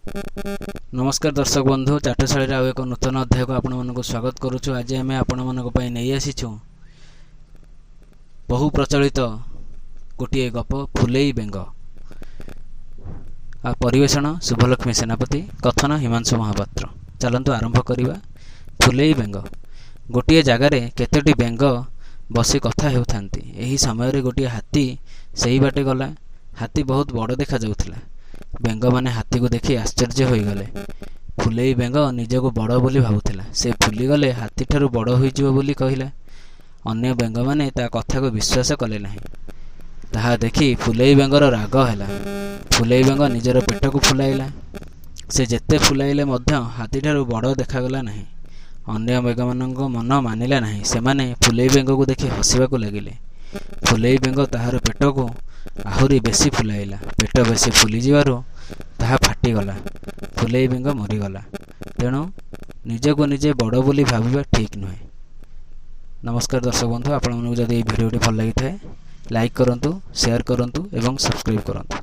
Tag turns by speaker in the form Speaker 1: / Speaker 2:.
Speaker 1: नमस्कार दर्शक बंधु चाटशाली आउ एक नूतन अध्याय को आपण स्वागत करुचु। आज आम आपण नहीं आसीचु बहु प्रचलित गोटे गप फुलेई बेंग। परिवेषण शुभलक्ष्मी सेनापति, कथन हिमांशु महापात्र। चलतु आरंभ करवा। फुलेई बेंग। गोटे जगार केतोटी बेंग बसी कथा हेउथांती। एही समय रे गोटे हाथी सही बाटे गला। हाथी बहुत बड़ देखा जाउथिला। बेंग माने हाथी को देखि आश्चर्य होई गले। फुलेई बेंग निजको बड़ बोली भाबुथिला। से फुली गले हाथी ठारू बड़ होई जिवो बोली कहिला। अन्य बेंग माने ता कथा को विश्वास कले नाही। ताहा देखि फुलेई बेंगर राग हैला। फुलेई बेंग निजर पेट को फुलाइला। से जेते फुलाइले मध्य हाथी ठारू बड़ देखागला नाही। अन्य बेंग मानक मन मानिला नाही। सेमाने फुलेई बेंग को देखि हसिबाकू लागिले। फुलेई बेंग ताहार पेट को आहुरी बेसी फुलाइला। पेट बेसी फुली जिवारु ताहा फाटिगला। फुलेई बेंग मरीगला। तेणु निजको निजे बड़ बोली भाविबा ठीक नुहे। नमस्कार दर्शक बंधु, आपण जदि भिडियोटी भल लगी थाए लाइक करंतु, शेयर करंतु एवं सब्सक्राइब करंतु।